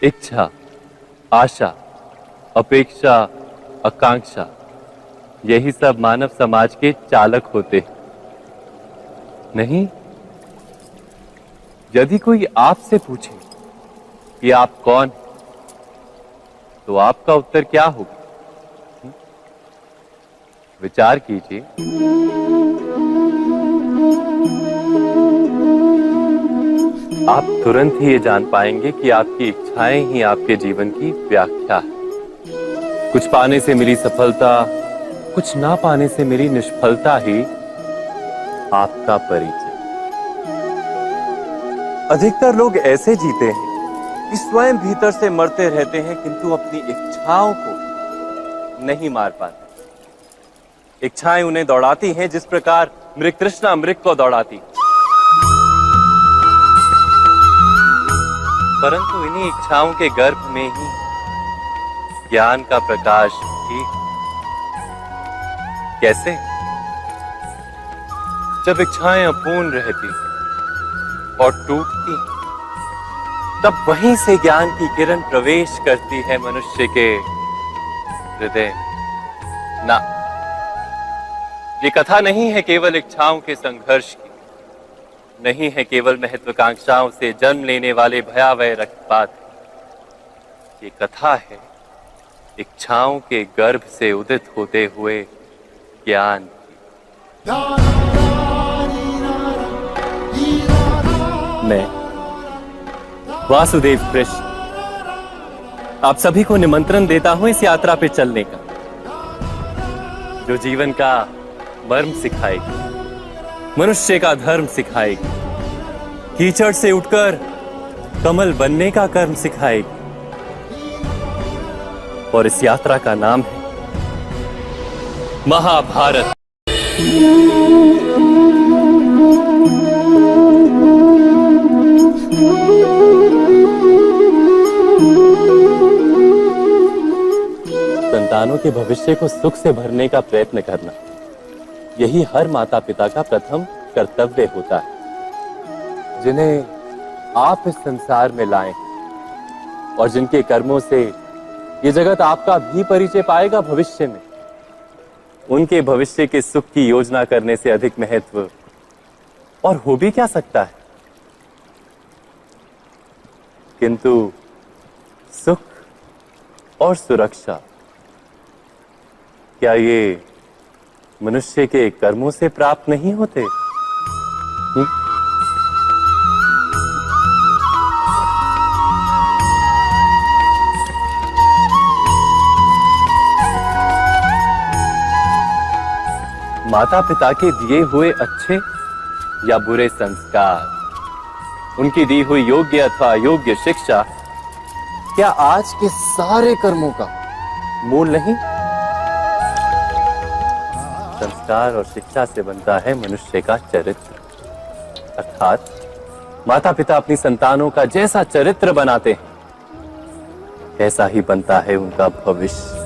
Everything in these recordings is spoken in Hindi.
इच्छा, आशा, अपेक्षा, आकांक्षा, यही सब मानव समाज के चालक होते हैं। नहीं, यदि कोई आपसे पूछे कि आप कौन हैं, तो आपका उत्तर क्या होगा? विचार कीजिए। आप तुरंत ही ये जान पाएंगे कि आपकी इच्छाएं ही आपके जीवन की व्याख्या है। कुछ पाने से मिली सफलता, कुछ ना पाने से मिली निष्फलता ही आपका परिचय। अधिकतर लोग ऐसे जीते हैं कि स्वयं भीतर से मरते रहते हैं, किंतु अपनी इच्छाओं को नहीं मार पाते। इच्छाएं उन्हें दौड़ाती हैं जिस प्रकार मृग तृष्णा मृग को दौड़ाती। परंतु इन्हीं इच्छाओं के गर्भ में ही ज्ञान का प्रकाश भी। कैसे? जब इच्छाएं अपूर्ण रहती और टूटती, तब वहीं से ज्ञान की किरण प्रवेश करती है मनुष्य के हृदय। ना, ये कथा नहीं है केवल इच्छाओं के संघर्ष की, नहीं है केवल महत्वाकांक्षाओं से जन्म लेने वाले भयावह रक्तपात। ये कथा है इच्छाओं के गर्भ से उदित होते हुए ज्ञान की। मैं वासुदेव कृष्ण आप सभी को निमंत्रण देता हूं इस यात्रा पे चलने का, जो जीवन का मर्म सिखाएगी, मनुष्य का धर्म सिखाएगी, कीचड़ से उठकर कमल बनने का कर्म सिखाएगी। और इस यात्रा का नाम है महाभारत। संतानों के भविष्य को सुख से भरने का प्रयत्न करना, यही हर माता पिता का प्रथम कर्तव्य होता है, जिन्हें आप इस संसार में लाए और जिनके कर्मों से ये जगत आपका भी परिचय पाएगा भविष्य में। उनके भविष्य के सुख की योजना करने से अधिक महत्व और हो भी क्या सकता है। किंतु सुख और सुरक्षा, क्या ये मनुष्य के कर्मों से प्राप्त नहीं होते? माता पिता के दिए हुए अच्छे या बुरे संस्कार, उनकी दी हुई योग्य अथवा अयोग्य शिक्षा, क्या आज के सारे कर्मों का मूल नहीं? संस्कार और शिक्षा से बनता है मनुष्य का चरित्र। अर्थात माता पिता अपनी संतानों का जैसा चरित्र बनाते हैं, ऐसा ही बनता है उनका भविष्य।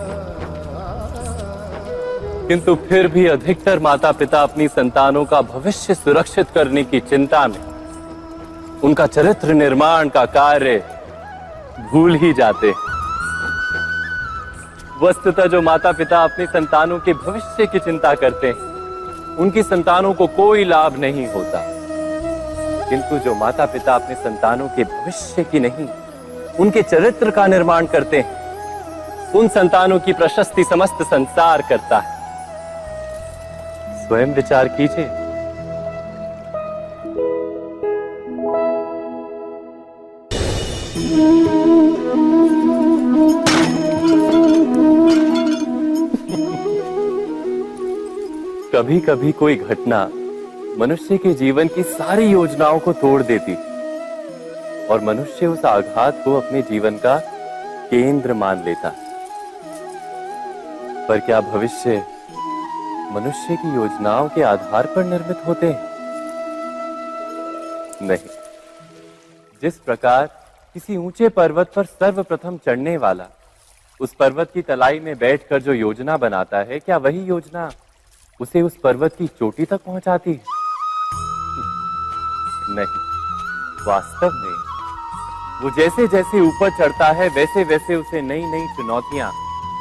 किंतु फिर भी अधिकतर माता पिता अपनी संतानों का भविष्य सुरक्षित करने की चिंता में उनका चरित्र निर्माण का कार्य भूल ही जाते हैं। वस्तुतः जो माता पिता अपनी संतानों के भविष्य की चिंता करते हैं, उनकी संतानों को कोई लाभ नहीं होता। किंतु जो माता पिता अपने संतानों के भविष्य की नहीं, उनके चरित्र का निर्माण करते हैं, उन संतानों की प्रशस्ति समस्त संसार करता है। स्वयं विचार कीजिए। कभी कभी कोई घटना मनुष्य के जीवन की सारी योजनाओं को तोड़ देती और मनुष्य उस आघात को अपने जीवन का केंद्र मान लेता। पर क्या भविष्य मनुष्य की योजनाओं के आधार पर निर्मित होते हैं? नहीं। जिस प्रकार किसी ऊंचे पर्वत पर सर्वप्रथम चढ़ने वाला उस पर्वत की तलाई में बैठकर जो योजना बनाता है, क्या वही योजना उसे उस पर्वत की चोटी तक पहुंचाती है? नहीं। वास्तव में वो जैसे जैसे ऊपर चढ़ता है वैसे वैसे उसे नई नई चुनौतियां,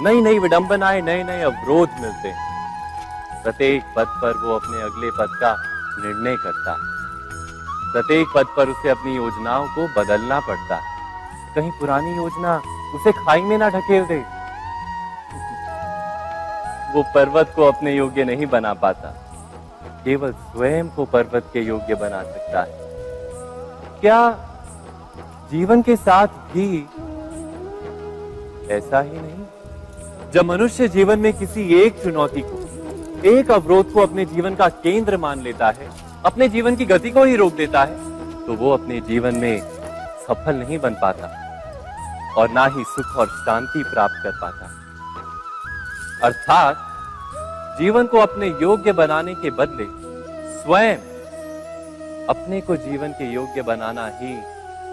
नई नई विडंबनाएं, नए नए अवरोध मिलते हैं। प्रत्येक पद पर वो अपने अगले पद का निर्णय करता है। प्रत्येक पद पर उसे अपनी योजनाओं को बदलना पड़ता है। कहीं पुरानी योजना उसे खाई में ना ढकेल दे। वो पर्वत को अपने योग्य नहीं बना पाता, केवल स्वयं को पर्वत के योग्य बना सकता है। क्या जीवन के साथ भी ऐसा ही नहीं? जब मनुष्य जीवन में किसी एक चुनौती को, एक अवरोध को अपने जीवन का केंद्र मान लेता है, अपने जीवन की गति को ही रोक देता है, तो वो अपने जीवन में सफल नहीं बन पाता और ना ही सुख और शांति प्राप्त कर पाता। अर्थात जीवन को अपने योग्य बनाने के बदले स्वयं अपने को जीवन के योग्य बनाना ही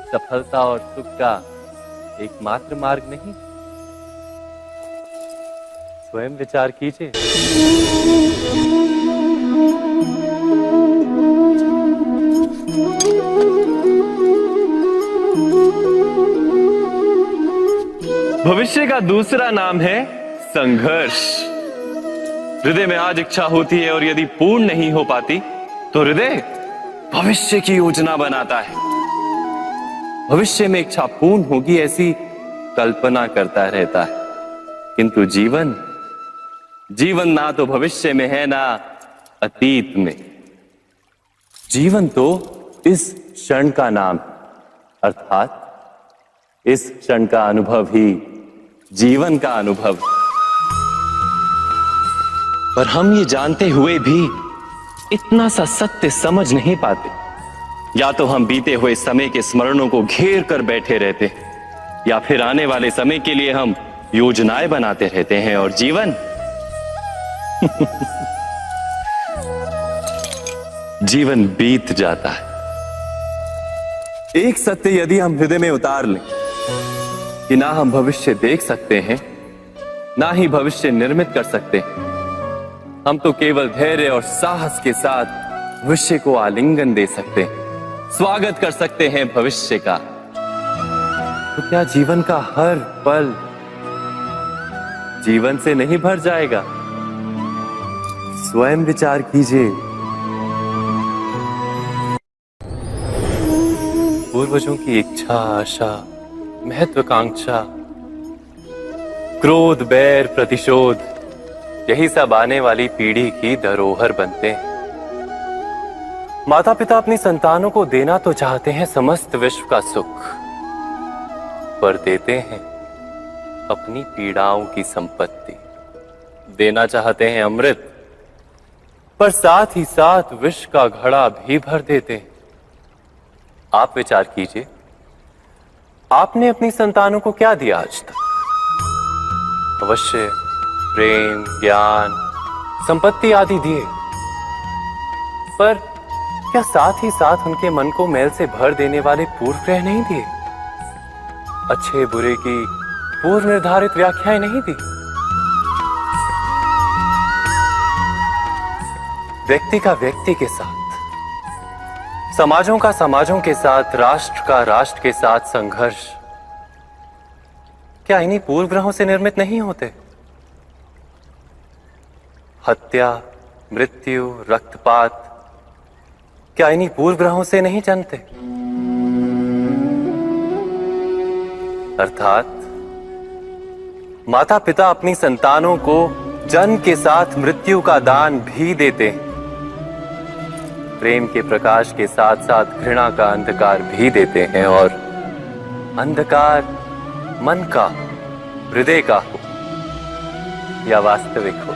सफलता और सुख का एकमात्र मार्ग नहीं। स्वयं विचार कीजिए। भविष्य का दूसरा नाम है संघर्ष। हृदय में आज इच्छा होती है और यदि पूर्ण नहीं हो पाती तो हृदय भविष्य की योजना बनाता है। भविष्य में इच्छा पूर्ण होगी ऐसी कल्पना करता रहता है, किंतु जीवन ना तो भविष्य में है ना अतीत में। जीवन तो इस क्षण का नाम, अर्थात इस क्षण का अनुभव ही जीवन का अनुभव। पर हम ये जानते हुए भी इतना सा सत्य समझ नहीं पाते। या तो हम बीते हुए समय के स्मरणों को घेर कर बैठे रहते, या फिर आने वाले समय के लिए हम योजनाएं बनाते रहते हैं और जीवन जीवन बीत जाता है। एक सत्य यदि हम हृदय में उतार लें कि ना हम भविष्य देख सकते हैं, ना ही भविष्य निर्मित कर सकते हैं, हम तो केवल धैर्य और साहस के साथ भविष्य को आलिंगन दे सकते हैं, स्वागत कर सकते हैं भविष्य का। तो क्या जीवन का हर पल जीवन से नहीं भर जाएगा? स्वयं विचार कीजिए। पूर्वजों की इच्छा, आशा, महत्वाकांक्षा, क्रोध, बैर, प्रतिशोध, यही सब आने वाली पीढ़ी की धरोहर बनते हैं। माता पिता अपनी संतानों को देना तो चाहते हैं समस्त विश्व का सुख, पर देते हैं अपनी पीड़ाओं की संपत्ति। देना चाहते हैं अमृत, पर साथ ही साथ विष का घड़ा भी भर देते हैं। आप विचार कीजिए, आपने अपनी संतानों को क्या दिया आज तक? अवश्य प्रेम, ज्ञान, संपत्ति आदि दिए, पर क्या साथ ही साथ उनके मन को मैल से भर देने वाले पूर्व ग्रह नहीं दिए? अच्छे बुरे की पूर्व निर्धारित व्याख्याएं नहीं दी? व्यक्ति का व्यक्ति के साथ, समाजों का समाजों के साथ, राष्ट्र का राष्ट्र के साथ संघर्ष क्या इन्हीं पूर्व ग्रहों से निर्मित नहीं होते? हत्या, मृत्यु, रक्तपात क्या इन्हीं पूर्व ग्रहों से नहीं जन्मते? अर्थात माता पिता अपनी संतानों को जन्म के साथ मृत्यु का दान भी देते हैं। प्रेम के प्रकाश के साथ साथ घृणा का अंधकार भी देते हैं, और अंधकार मन का, हृदय का हो या वास्तविक हो,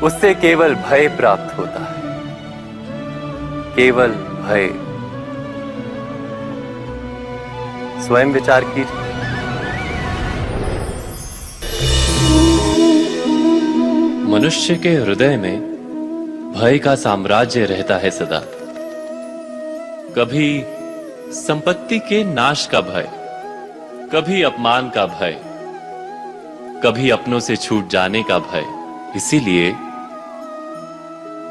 उससे केवल भय प्राप्त होता है, केवल भय। स्वयं विचार कीजिए। मनुष्य के हृदय में भय का साम्राज्य रहता है सदा। कभी संपत्ति के नाश का भय, कभी अपमान का भय, कभी अपनों से छूट जाने का भय। इसीलिए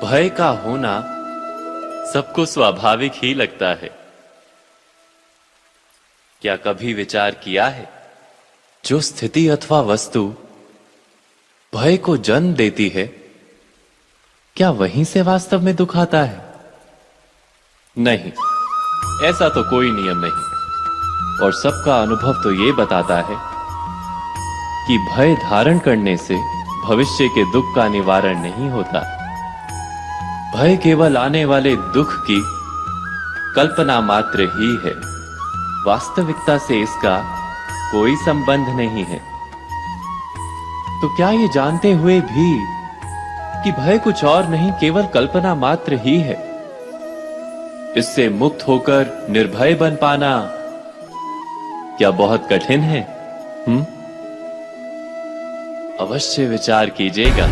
भय का होना सबको स्वाभाविक ही लगता है। क्या कभी विचार किया है, जो स्थिति अथवा वस्तु भय को जन्म देती है, क्या वहीं से वास्तव में दुख आता है? नहीं, ऐसा तो कोई नियम नहीं। और सबका अनुभव तो ये बताता है कि भय धारण करने से भविष्य के दुख का निवारण नहीं होता। भय केवल आने वाले दुख की कल्पना मात्र ही है। वास्तविकता से इसका कोई संबंध नहीं है। तो क्या ये जानते हुए भी कि भय कुछ और नहीं, केवल कल्पना मात्र ही है, इससे मुक्त होकर निर्भय बन पाना क्या बहुत कठिन है? अवश्य विचार कीजिएगा।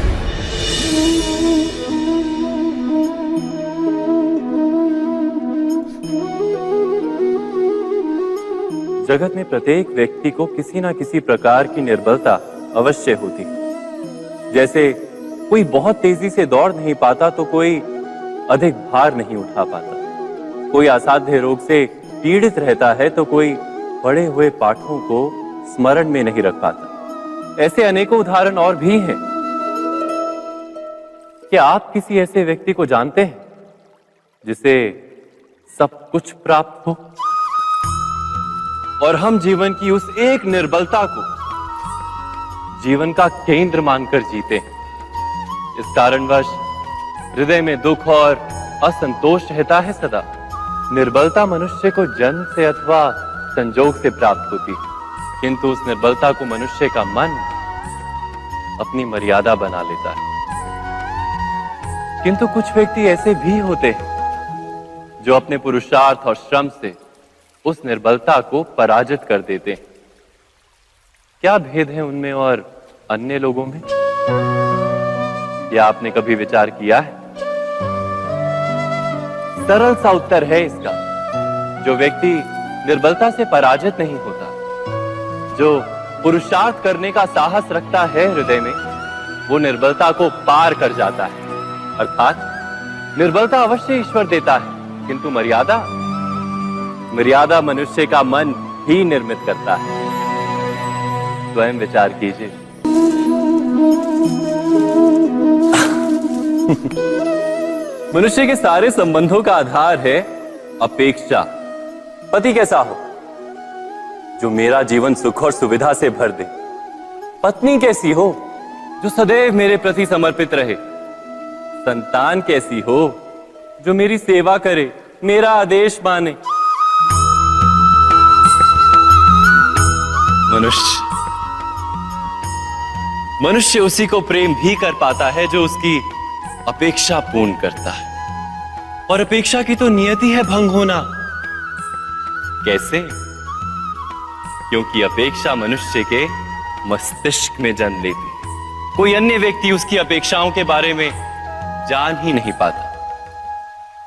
जगत में प्रत्येक व्यक्ति को किसी ना किसी प्रकार की निर्बलता अवश्य होती है। जैसे कोई बहुत तेजी से दौड़ नहीं पाता तो कोई अधिक भार नहीं उठा पाता, कोई असाध्य रोग से पीड़ित रहता है तो कोई पढ़े हुए पाठों को स्मरण में नहीं रख पाता। ऐसे अनेकों उदाहरण और भी हैं। क्या आप किसी ऐसे व्यक्ति को जानते हैं जिसे सब कुछ प्राप्त हो और हम जीवन की उस एक निर्बलता को जीवन का केंद्र मानकर जीते हैं? इस कारणवश हृदय में दुख और असंतोष रहता है सदा। निर्बलता मनुष्य को जन्म से अथवा संजोग से प्राप्त होती है, किंतु उस निर्बलता को मनुष्य का मन अपनी मर्यादा बना लेता है। किंतु कुछ व्यक्ति ऐसे भी होते हैं जो अपने पुरुषार्थ और श्रम से उस निर्बलता को पराजित कर देते हैं। क्या भेद है उनमें और अन्य लोगों में? यह आपने कभी विचार किया है? सरल सा उत्तर है इसका। जो व्यक्ति निर्बलता से पराजित नहीं होता, जो पुरुषार्थ करने का साहस रखता है हृदय में, वो निर्बलता को पार कर जाता है। अर्थात निर्बलता अवश्य ईश्वर देता है, किंतु मर्यादा मनुष्य का मन ही निर्मित करता है। स्वयं विचार कीजिए। मनुष्य के सारे संबंधों का आधार है अपेक्षा। पति कैसा हो जो मेरा जीवन सुख और सुविधा से भर दे? पत्नी कैसी हो जो सदैव मेरे प्रति समर्पित रहे? संतान कैसी हो जो मेरी सेवा करे, मेरा आदेश माने? मनुष्य उसी को प्रेम भी कर पाता है जो उसकी अपेक्षा पूर्ण करता है। और अपेक्षा की तो नियति है भंग होना। कैसे? क्योंकि अपेक्षा मनुष्य के मस्तिष्क में जन्म लेती है। कोई अन्य व्यक्ति उसकी अपेक्षाओं के बारे में जान ही नहीं पाता।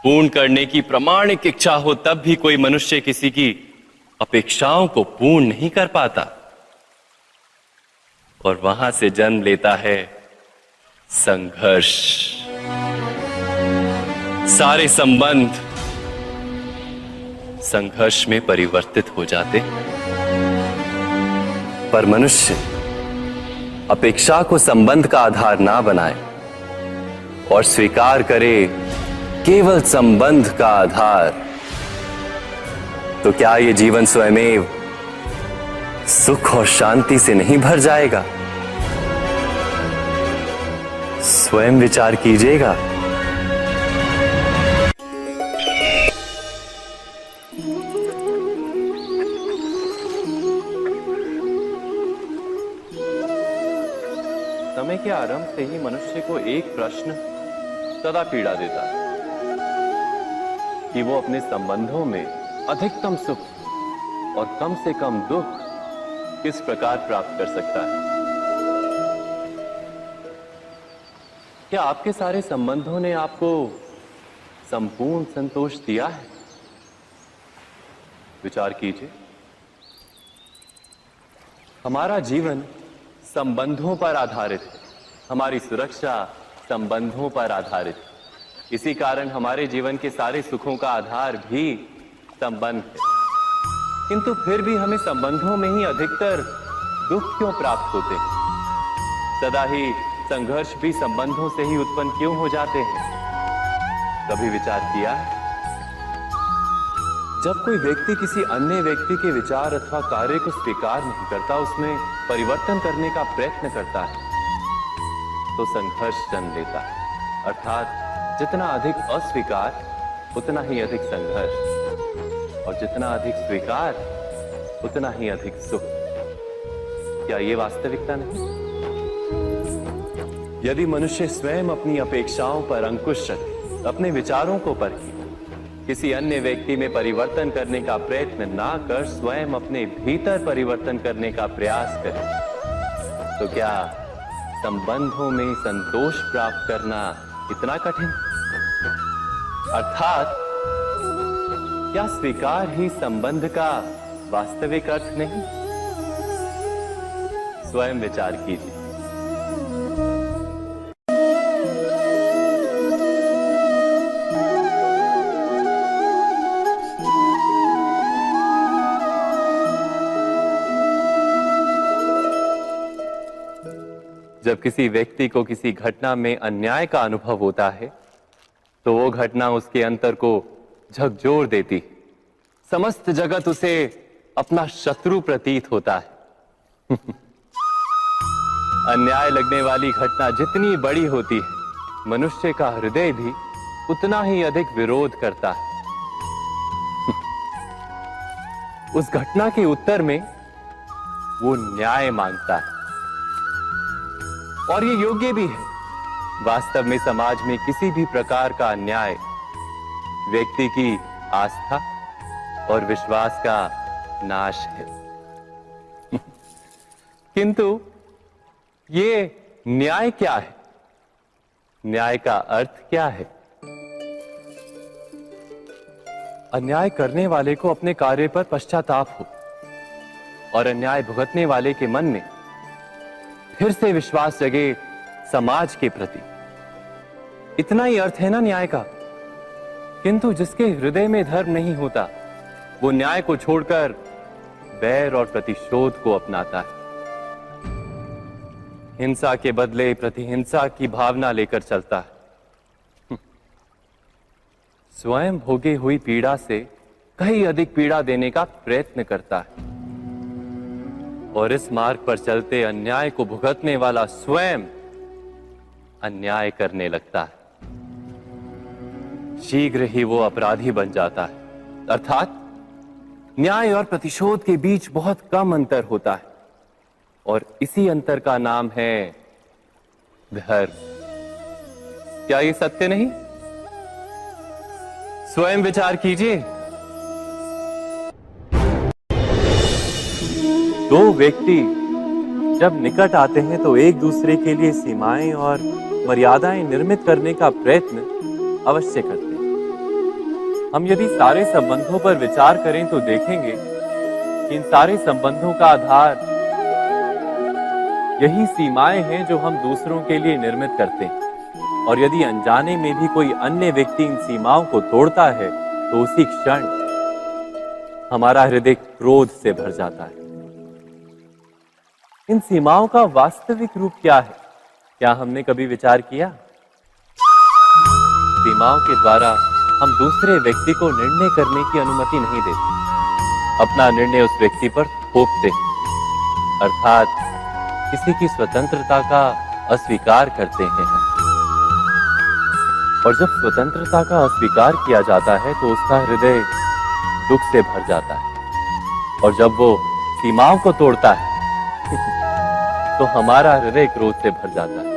पूर्ण करने की प्रामाणिक इच्छा हो तब भी कोई मनुष्य किसी की अपेक्षाओं को पूर्ण नहीं कर पाता। और वहां से जन्म लेता है संघर्ष। सारे संबंध संघर्ष में परिवर्तित हो जाते। पर मनुष्य अपेक्षा को संबंध का आधार ना बनाए और स्वीकार करे केवल संबंध का आधार, तो क्या ये जीवन स्वयमेव सुख और शांति से नहीं भर जाएगा? स्वयं विचार कीजिएगा। समय के आरंभ से ही मनुष्य को एक प्रश्न सदा पीड़ा देता है कि वो अपने संबंधों में अधिकतम सुख और कम से कम दुख किस प्रकार प्राप्त कर सकता है। क्या आपके सारे संबंधों ने आपको संपूर्ण संतोष दिया है? विचार कीजिए। हमारा जीवन संबंधों पर आधारित है। हमारी सुरक्षा संबंधों पर आधारित है। इसी कारण हमारे जीवन के सारे सुखों का आधार भी संबंध है। किंतु फिर भी हमें संबंधों में ही अधिकतर दुख क्यों प्राप्त होते हैं? सदा ही संघर्ष भी संबंधों से ही उत्पन्न क्यों हो जाते हैं? कभी विचार किया है? जब कोई व्यक्ति किसी अन्य व्यक्ति के विचार अथवा कार्य को स्वीकार नहीं करता, उसमें परिवर्तन करने का प्रयत्न करता है, तो संघर्ष जन्म लेता है। अर्थात जितना अधिक अस्वीकार उतना ही अधिक संघर्ष, और जितना अधिक स्वीकार उतना ही अधिक सुख। क्या ये वास्तविकता नहीं? यदि मनुष्य स्वयं अपनी अपेक्षाओं पर अंकुश रखे, अपने विचारों को परखे, किसी अन्य व्यक्ति में परिवर्तन करने का प्रयत्न ना कर स्वयं अपने भीतर परिवर्तन करने का प्रयास करे, तो क्या संबंधों में संतोष प्राप्त करना इतना कठिन? अर्थात क्या स्वीकार ही संबंध का वास्तविक अर्थ नहीं? स्वयं विचार कीजिए। जब किसी व्यक्ति को किसी घटना में अन्याय का अनुभव होता है, तो वो घटना उसके अंतर को झकझोर देती। समस्त जगत उसे अपना शत्रु प्रतीत होता है। अन्याय लगने वाली घटना जितनी बड़ी होती है, मनुष्य का हृदय भी उतना ही अधिक विरोध करता है। उस घटना के उत्तर में वो न्याय मांगता है, और ये योग्य भी है। वास्तव में समाज में किसी भी प्रकार का अन्याय व्यक्ति की आस्था और विश्वास का नाश है। किंतु ये न्याय क्या है? न्याय का अर्थ क्या है? अन्याय करने वाले को अपने कार्य पर पश्चाताप हो, और अन्याय भुगतने वाले के मन में फिर से विश्वास जगे समाज के प्रति। इतना ही अर्थ है ना न्याय का। किंतु जिसके हृदय में धर्म नहीं होता, वो न्याय को छोड़कर बैर और प्रतिशोध को अपनाता है। हिंसा के बदले प्रतिहिंसा की भावना लेकर चलता है। स्वयं भोगी हुई पीड़ा से कहीं अधिक पीड़ा देने का प्रयत्न करता है, और इस मार्ग पर चलते अन्याय को भुगतने वाला स्वयं अन्याय करने लगता है। शीघ्र ही वो अपराधी बन जाता है। अर्थात न्याय और प्रतिशोध के बीच बहुत कम अंतर होता है, और इसी अंतर का नाम है धर्म। क्या ये सत्य नहीं? स्वयं विचार कीजिए। दो व्यक्ति जब निकट आते हैं तो एक दूसरे के लिए सीमाएं और मर्यादाएं निर्मित करने का प्रयत्न अवश्य करते हैं। हम यदि सारे संबंधों पर विचार करें तो देखेंगे कि इन सारे संबंधों का आधार यही सीमाएं हैं जो हम दूसरों के लिए निर्मित करते हैं। और यदि अनजाने में भी कोई अन्य व्यक्ति इन सीमाओं को तोड़ता है, तो उसी क्षण हमारा हृदय क्रोध से भर जाता है। इन सीमाओं का वास्तविक रूप क्या है? क्या हमने कभी विचार किया? सीमाओं के द्वारा हम दूसरे व्यक्ति को निर्णय करने की अनुमति नहीं देते, अपना निर्णय उस व्यक्ति पर थोपते हैं। अर्थात किसी की स्वतंत्रता का अस्वीकार करते हैं। और जब स्वतंत्रता का अस्वीकार किया जाता है तो उसका हृदय दुख से भर जाता है, और जब वो सीमाओं को तोड़ता है तो हमारा हृदय क्रोध से भर जाता है।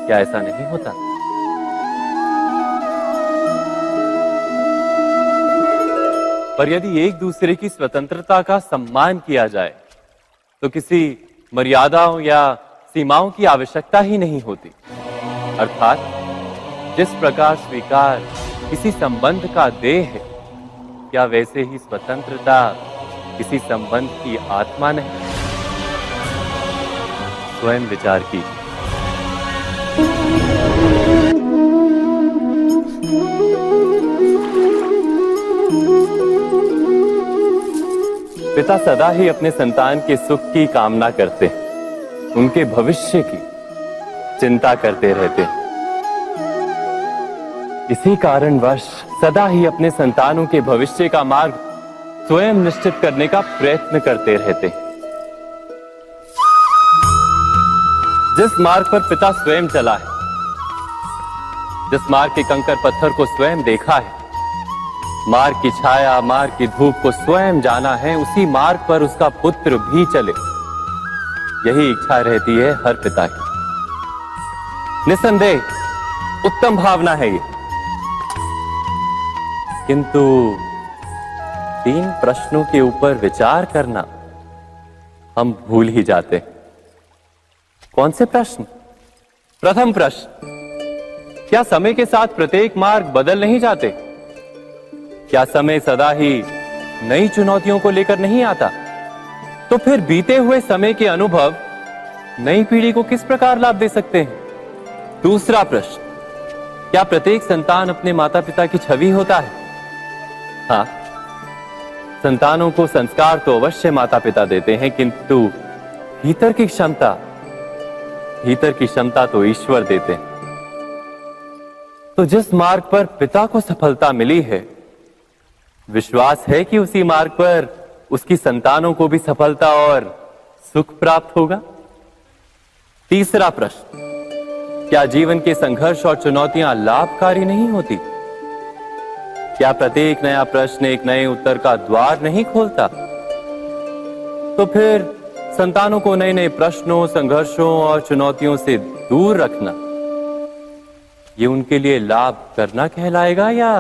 क्या ऐसा नहीं होता? पर यदि एक दूसरे की स्वतंत्रता का सम्मान किया जाए तो किसी मर्यादाओं या सीमाओं की आवश्यकता ही नहीं होती। अर्थात जिस प्रकार स्वीकार किसी संबंध का देह है, क्या वैसे ही स्वतंत्रता किसी संबंध की आत्मा नहीं? स्वयं विचार कीजिए। पिता सदा ही अपने संतान के सुख की कामना करते हैं, उनके भविष्य की चिंता करते रहते हैं। इसी कारणवश सदा ही अपने संतानों के भविष्य का मार्ग स्वयं निश्चित करने का प्रयत्न करते रहते हैं। जिस मार्ग पर पिता स्वयं चला है, जिस मार्ग के कंकर पत्थर को स्वयं देखा है, मार्ग की छाया, मार्ग की धूप को स्वयं जाना है, उसी मार्ग पर उसका पुत्र भी चले, यही इच्छा रहती है हर पिता की। निसंदेह उत्तम भावना है ये, किंतु 3 प्रश्नों के ऊपर विचार करना हम भूल ही जाते हैं। कौन से प्रश्न? प्रथम प्रश्न, क्या समय के साथ प्रत्येक मार्ग बदल नहीं जाते? क्या समय सदा ही नई चुनौतियों को लेकर नहीं आता? तो फिर बीते हुए समय के अनुभव नई पीढ़ी को किस प्रकार लाभ दे सकते हैं? दूसरा प्रश्न, क्या प्रत्येक संतान अपने माता पिता की छवि होता है? हाँ, संतानों को संस्कार तो अवश्य माता पिता देते हैं, किंतु भीतर की क्षमता तो ईश्वर देते हैं। तो जिस मार्ग पर पिता को सफलता मिली है, विश्वास है कि उसी मार्ग पर उसकी संतानों को भी सफलता और सुख प्राप्त होगा। तीसरा प्रश्न, क्या जीवन के संघर्ष और चुनौतियां लाभकारी नहीं होती? क्या प्रत्येक नया प्रश्न एक नए उत्तर का द्वार नहीं खोलता? तो फिर संतानों को नए नए प्रश्नों, संघर्षों और चुनौतियों से दूर रखना, ये उनके लिए लाभ करना कहलाएगा या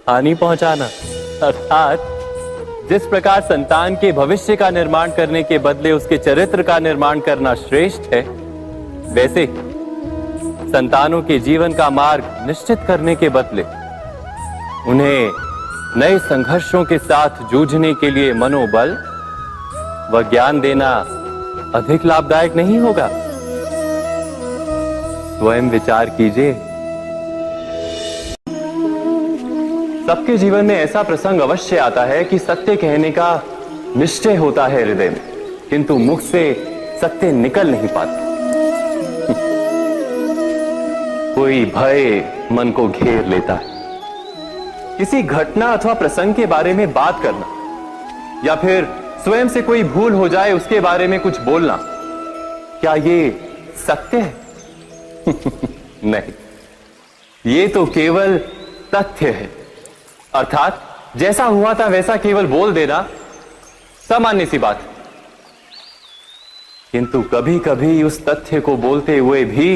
हानि पहुंचाना? अर्थात जिस प्रकार संतान के भविष्य का निर्माण करने के बदले उसके चरित्र का निर्माण करना श्रेष्ठ है, वैसे संतानों के जीवन का मार्ग निश्चित करने के बदले उन्हें नए संघर्षों के साथ जूझने के लिए मनोबल व ज्ञान देना अधिक लाभदायक नहीं होगा? स्वयं विचार कीजिए। सबके जीवन में ऐसा प्रसंग अवश्य आता है कि सत्य कहने का निश्चय होता है हृदय में, किंतु मुख से सत्य निकल नहीं पाता। कोई भय मन को घेर लेता है। किसी घटना अथवा प्रसंग के बारे में बात करना या फिर स्वयं से कोई भूल हो जाए उसके बारे में कुछ बोलना, क्या ये सत्य है? नहीं, ये तो केवल तथ्य है। अर्थात जैसा हुआ था वैसा केवल बोल देना सामान्य सी बात है। किंतु कभी कभी उस तथ्य को बोलते हुए भी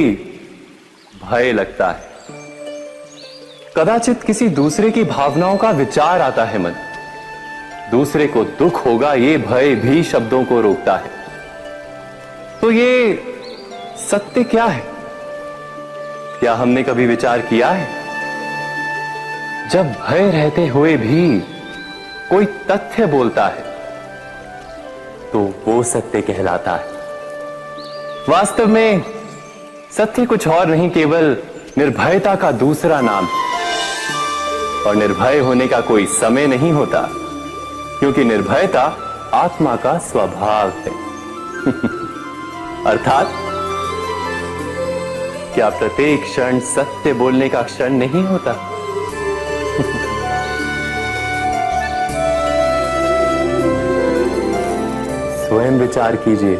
भय लगता है। कदाचित किसी दूसरे की भावनाओं का विचार आता है मन, दूसरे को दुख होगा, ये भय भी शब्दों को रोकता है। तो ये सत्य क्या है? क्या हमने कभी विचार किया है? जब भय रहते हुए भी कोई तथ्य बोलता है तो वो सत्य कहलाता है। वास्तव में सत्य कुछ और नहीं, केवल निर्भयता का दूसरा नाम है। और निर्भय होने का कोई समय नहीं होता, क्योंकि निर्भयता आत्मा का स्वभाव है। अर्थात क्या प्रत्येक क्षण सत्य बोलने का क्षण नहीं होता? स्वयं विचार कीजिए।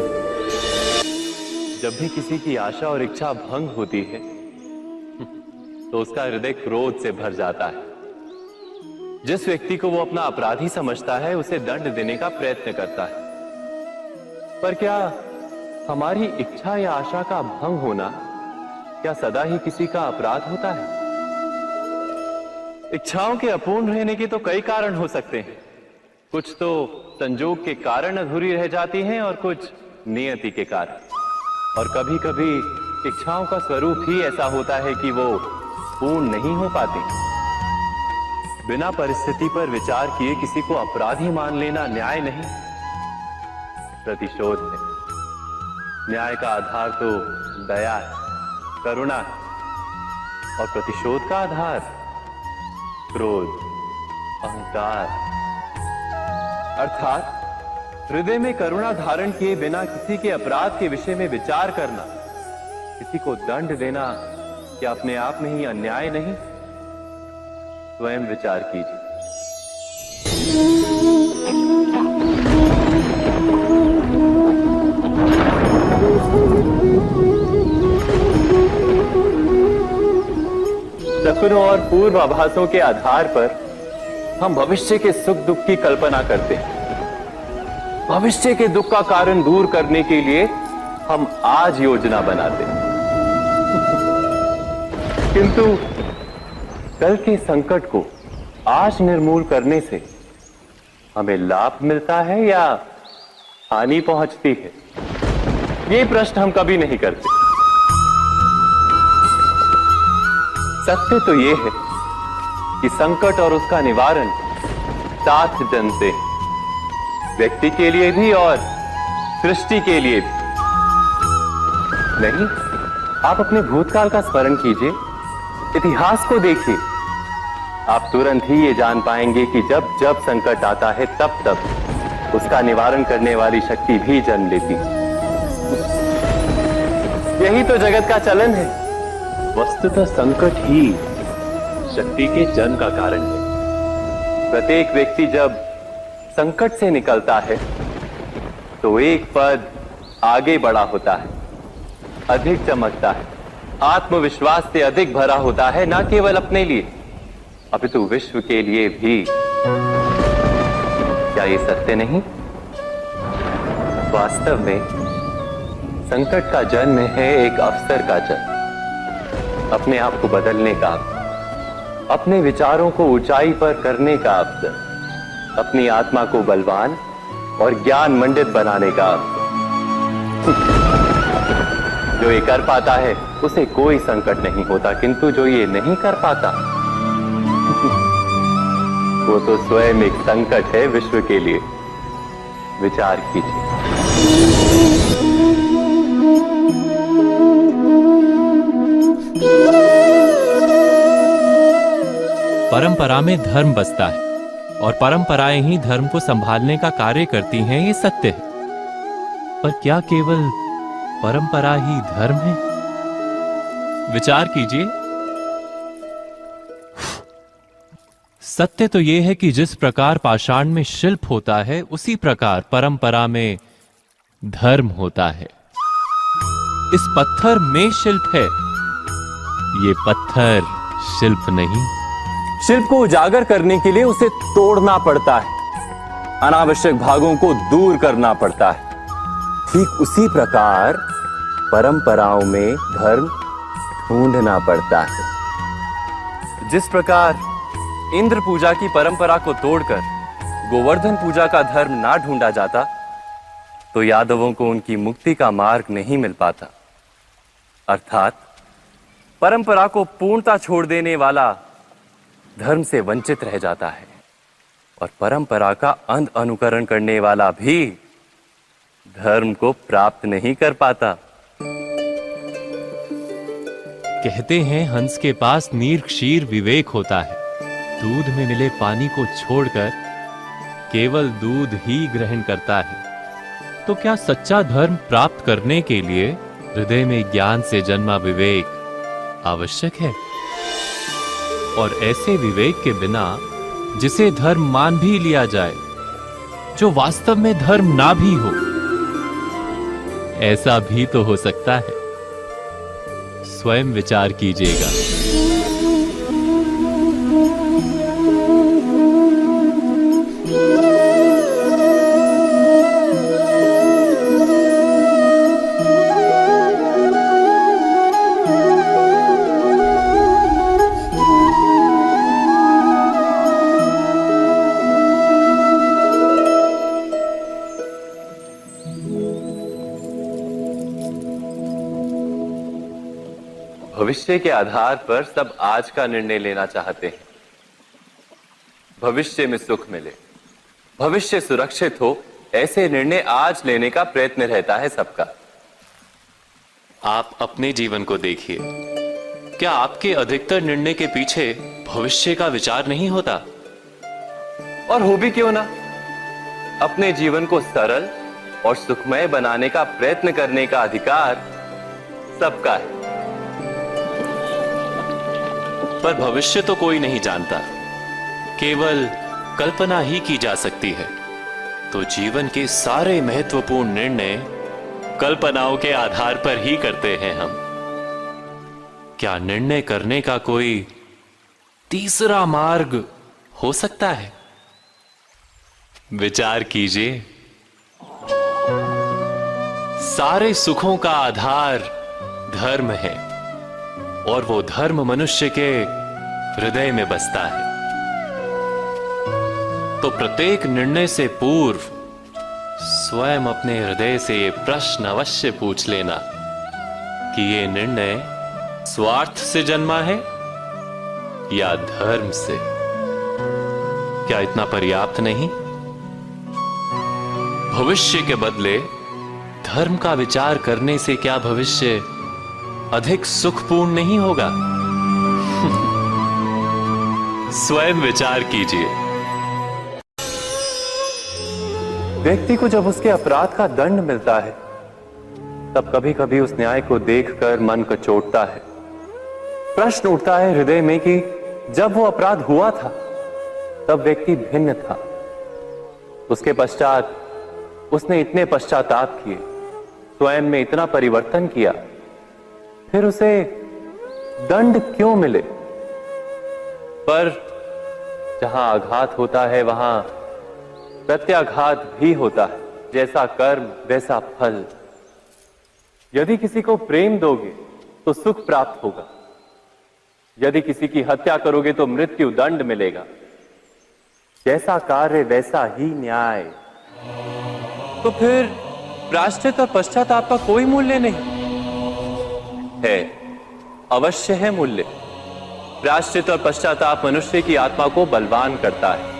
जब भी किसी की आशा और इच्छा भंग होती है तो उसका हृदय क्रोध से भर जाता है। जिस व्यक्ति को वो अपना अपराधी समझता है उसे दंड देने का प्रयत्न करता है। पर क्या हमारी इच्छा या आशा का भंग होना क्या सदा ही किसी का अपराध होता है? इच्छाओं के अपूर्ण रहने के तो कई कारण हो सकते हैं। कुछ तो संजोग के कारण अधूरी रह जाती हैं और कुछ नियति के कारण। और कभी कभी इच्छाओं का स्वरूप ही ऐसा होता है कि वो पूर्ण नहीं हो पाती। बिना परिस्थिति पर विचार किए किसी को अपराधी मान लेना न्याय नहीं, प्रतिशोध है। न्याय का आधार तो दया है, करुणा है, और प्रतिशोध का आधार क्रोध, अहंकार। अर्थात हृदय में करुणा धारण किए बिना किसी के अपराध के विषय में विचार करना, किसी को दंड देना क्या अपने आप में ही अन्याय नहीं? स्वयं विचार कीजिए। सपनों और पूर्वाभासों के आधार पर हम भविष्य के सुख दुख की कल्पना करते हैं। भविष्य के दुख का कारण दूर करने के लिए हम आज योजना बनाते हैं, किंतु कल के संकट को आज निर्मूल करने से हमें लाभ मिलता है या हानि पहुंचती है? ये प्रश्न हम कभी नहीं करते। सत्य तो यह है कि संकट और उसका निवारण साथ जनते हैं, व्यक्ति के लिए भी और सृष्टि के लिए भी। नहीं, आप अपने भूतकाल का स्मरण कीजिए, इतिहास को देखिए। आप तुरंत ही ये जान पाएंगे कि जब जब संकट आता है तब तब उसका निवारण करने वाली शक्ति भी जन्म लेती है। यही तो जगत का चलन है। वस्तुतः संकट ही शक्ति के जन्म का कारण है। प्रत्येक व्यक्ति जब संकट से निकलता है तो एक पद आगे बढ़ा होता है, अधिक चमकता है, आत्मविश्वास से अधिक भरा होता है, न केवल अपने लिए अपितु विश्व के लिए भी। क्या ये सत्य नहीं? वास्तव में संकट का जन्म है एक अवसर का जन्म, अपने आप को बदलने का, अपने विचारों को ऊंचाई पर करने का अवसर, अपनी आत्मा को बलवान और ज्ञान मंडित बनाने का अवसर। जो ये कर पाता है उसे कोई संकट नहीं होता, किंतु जो ये नहीं कर पाता वो तो स्वयं एक संकट है विश्व के लिए। विचार कीजिए। परंपरा में धर्म बसता है और परंपराएं ही धर्म को संभालने का कार्य करती हैं, ये सत्य है। पर क्या केवल परंपरा ही धर्म है? विचार कीजिए। सत्य तो यह है कि जिस प्रकार पाषाण में शिल्प होता है उसी प्रकार परंपरा में धर्म होता है। इस पत्थर में शिल्प है, ये पत्थर शिल्प नहीं। शिल्प को उजागर करने के लिए उसे तोड़ना पड़ता है, अनावश्यक भागों को दूर करना पड़ता है। ठीक उसी प्रकार परंपराओं में धर्म ढूंढना पड़ता है। जिस प्रकार इंद्र पूजा की परंपरा को तोड़कर गोवर्धन पूजा का धर्म ना ढूंढा जाता तो यादवों को उनकी मुक्ति का मार्ग नहीं मिल पाता। अर्थात परंपरा को पूर्णता छोड़ देने वाला धर्म से वंचित रह जाता है और परंपरा का अंध अनुकरण करने वाला भी धर्म को प्राप्त नहीं कर पाता। कहते हैं हंस के पास नीर क्षीर विवेक होता है। दूध में मिले पानी को छोड़कर केवल दूध ही ग्रहण करता है। तो क्या सच्चा धर्म प्राप्त करने के लिए हृदय में ज्ञान से जन्मा विवेक आवश्यक है? और ऐसे विवेक के बिना जिसे धर्म मान भी लिया जाए, जो वास्तव में धर्म ना भी हो, ऐसा भी तो हो सकता है। स्वयं विचार कीजिएगा। भविष्य के आधार पर सब आज का निर्णय लेना चाहते हैं। भविष्य में सुख मिले, भविष्य सुरक्षित हो, ऐसे निर्णय आज लेने का प्रयत्न रहता है सबका। आप अपने जीवन को देखिए, क्या आपके अधिकतर निर्णय के पीछे भविष्य का विचार नहीं होता? और हो भी क्यों ना, अपने जीवन को सरल और सुखमय बनाने का प्रयत्न करने का अधिकार सबका है। पर भविष्य तो कोई नहीं जानता, केवल कल्पना ही की जा सकती है। तो जीवन के सारे महत्वपूर्ण निर्णय कल्पनाओं के आधार पर ही करते हैं हम। क्या निर्णय करने का कोई तीसरा मार्ग हो सकता है? विचार कीजिए। सारे सुखों का आधार धर्म है और वो धर्म मनुष्य के हृदय में बसता है। तो प्रत्येक निर्णय से पूर्व स्वयं अपने हृदय से ये प्रश्न अवश्य पूछ लेना कि ये निर्णय स्वार्थ से जन्मा है या धर्म से। क्या इतना पर्याप्त नहीं? भविष्य के बदले धर्म का विचार करने से क्या भविष्य अधिक सुखपूर्ण नहीं होगा? स्वयं विचार कीजिए। व्यक्ति को जब उसके अपराध का दंड मिलता है तब कभी कभी उस न्याय को देखकर मन कचोटता है। प्रश्न उठता है हृदय में कि जब वो अपराध हुआ था तब व्यक्ति भिन्न था। उसके पश्चात उसने इतने पश्चाताप किए, स्वयं में इतना परिवर्तन किया, फिर उसे दंड क्यों मिले? पर जहां आघात होता है वहां प्रत्याघात भी होता है। जैसा कर्म वैसा फल। यदि किसी को प्रेम दोगे तो सुख प्राप्त होगा, यदि किसी की हत्या करोगे तो मृत्यु दंड मिलेगा। जैसा कार्य वैसा ही न्याय। तो फिर प्रायश्चित और पश्चाताप का कोई मूल्य नहीं है? अवश्य है मूल्य। प्रायश्चित और पश्चाताप मनुष्य की आत्मा को बलवान करता है,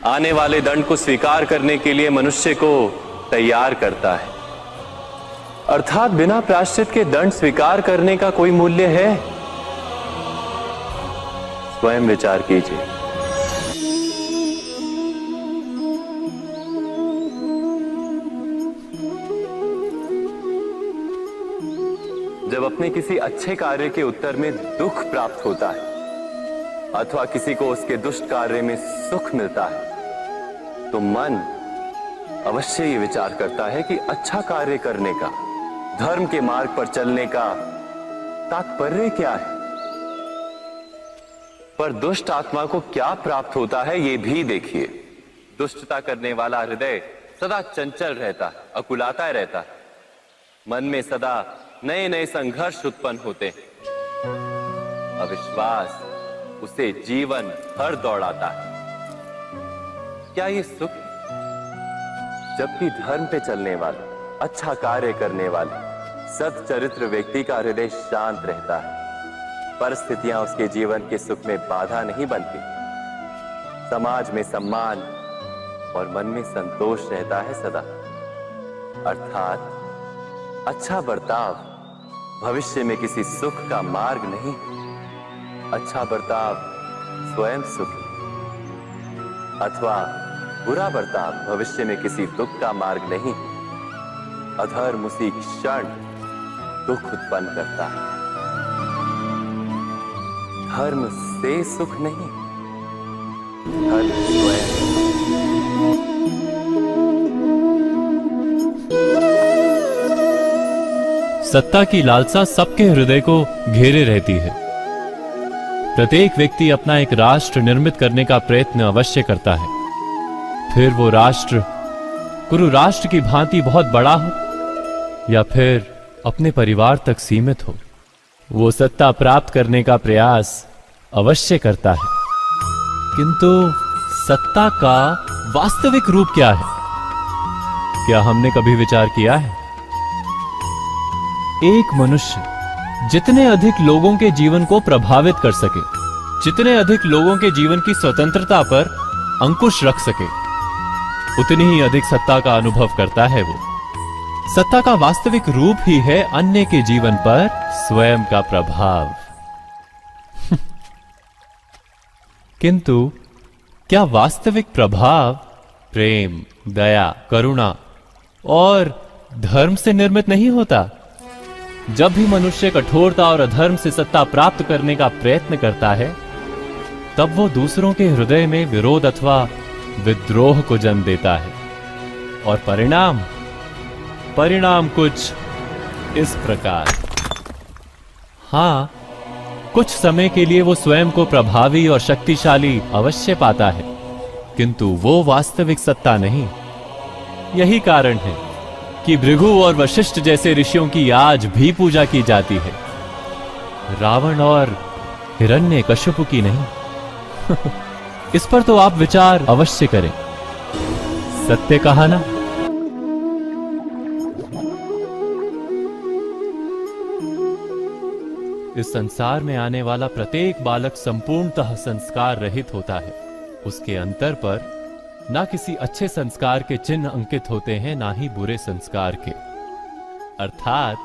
आने वाले दंड को स्वीकार करने के लिए मनुष्य को तैयार करता है। अर्थात बिना प्रायश्चित के दंड स्वीकार करने का कोई मूल्य है? स्वयं विचार कीजिए। जब अपने किसी अच्छे कार्य के उत्तर में दुख प्राप्त होता है अथवा किसी को उसके दुष्ट कार्य में सुख मिलता है तो मन अवश्य ये विचार करता है कि अच्छा कार्य करने का, धर्म के मार्ग पर चलने का तात्पर्य क्या है। पर दुष्ट आत्मा को क्या प्राप्त होता है ये भी देखिए। दुष्टता करने वाला हृदय सदा चंचल रहता है, अकुलाता रहता है। मन में सदा नए नए संघर्ष उत्पन्न होते हैं। अविश्वास उसे जीवन भर दौड़ाता है। क्या ये सुख? जबकि धर्म पे चलने वाले, अच्छा कार्य करने वाले, सच्चरित्र व्यक्ति का हृदय शांत रहता है। परिस्थितियां उसके जीवन के सुख में बाधा नहीं बनती। समाज में सम्मान और मन में संतोष रहता है सदा। अर्थात अच्छा बर्ताव भविष्य में किसी सुख का मार्ग नहीं। अच्छा बर्ताव स्वयं सुख अथवा बुरा बर्ताव भविष्य में किसी दुख का मार्ग नहीं। अधर्म उसी क्षण दुख उत्पन्न करता है। धर्म से सुख नहीं, धर्म स्वयं। सत्ता की लालसा सबके हृदय को घेरे रहती है। प्रत्येक व्यक्ति अपना एक राष्ट्र निर्मित करने का प्रयत्न अवश्य करता है। फिर वो राष्ट्र गुरु राष्ट्र की भांति बहुत बड़ा हो या फिर अपने परिवार तक सीमित हो, वो सत्ता प्राप्त करने का प्रयास अवश्य करता है। किंतु सत्ता का वास्तविक रूप क्या है? क्या हमने कभी विचार किया है? एक मनुष्य जितने अधिक लोगों के जीवन को प्रभावित कर सके, जितने अधिक लोगों के जीवन की स्वतंत्रता पर अंकुश रख सके, उतनी ही अधिक सत्ता का अनुभव करता है वो। सत्ता का वास्तविक रूप ही है अन्य के जीवन पर स्वयं का प्रभाव। किंतु क्या वास्तविक प्रभाव प्रेम, दया, करुणा और धर्म से निर्मित नहीं होता। जब भी मनुष्य कठोरता और अधर्म से सत्ता प्राप्त करने का प्रयत्न करता है, तब वो दूसरों के हृदय में विरोध अथवा विद्रोह को जन्म देता है। और परिणाम कुछ इस प्रकार। हां, कुछ समय के लिए वो स्वयं को प्रभावी और शक्तिशाली अवश्य पाता है, किंतु वो वास्तविक सत्ता नहीं। यही कारण है कि भृगु और वशिष्ठ जैसे ऋषियों की आज भी पूजा की जाती है, रावण और हिरण्यकश्यप की नहीं। इस पर तो आप विचार अवश्य करें। सत्य कहा ना? इस संसार में आने वाला प्रत्येक बालक संपूर्णतः संस्कार रहित होता है। उसके अंतर पर ना किसी अच्छे संस्कार के चिन्ह अंकित होते हैं, ना ही बुरे संस्कार के। अर्थात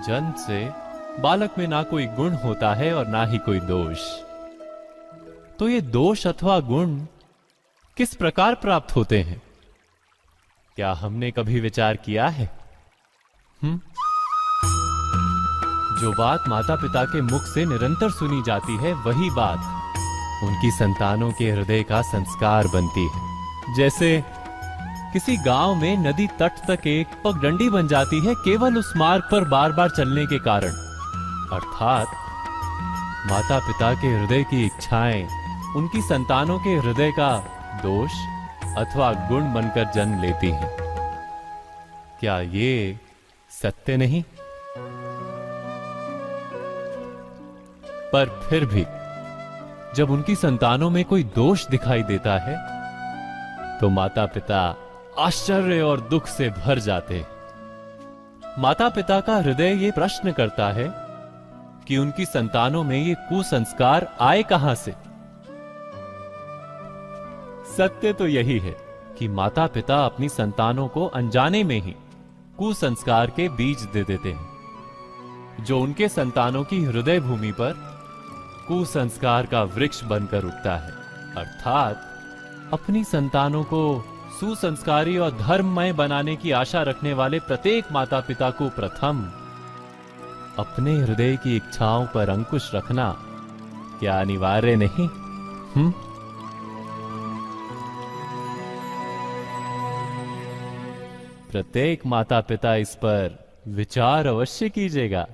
जन्म से बालक में ना कोई गुण होता है और ना ही कोई दोष। तो ये दोष अथवा गुण किस प्रकार प्राप्त होते हैं? क्या हमने कभी विचार किया है? जो बात माता पिता के मुख से निरंतर सुनी जाती है, वही बात उनकी संतानों के हृदय का संस्कार बनती है। जैसे किसी गांव में नदी तट तक एक पगडंडी बन जाती है केवल उस मार्ग पर बार बार चलने के कारण। अर्थात माता पिता के हृदय की इच्छाएं उनकी संतानों के हृदय का दोष अथवा गुण बनकर जन्म लेती हैं। क्या ये सत्य नहीं? पर फिर भी जब उनकी संतानों में कोई दोष दिखाई देता है, तो माता पिता आश्चर्य और दुख से भर जाते हैं। माता पिता का हृदय ये प्रश्न करता है कि उनकी संतानों में ये कुसंस्कार आए कहां से। सत्य तो यही है कि माता पिता अपनी संतानों को अनजाने में ही कुसंस्कार के बीज दे देते हैं, जो उनके संतानों की हृदय भूमि पर कुसंस्कार का वृक्ष बनकर उगता है। अर्थात अपनी संतानों को सुसंस्कारी और धर्ममय बनाने की आशा रखने वाले प्रत्येक माता पिता को प्रथम अपने हृदय की इच्छाओं पर अंकुश रखना क्या अनिवार्य नहीं? प्रत्येक माता पिता इस पर विचार अवश्य कीजिएगा।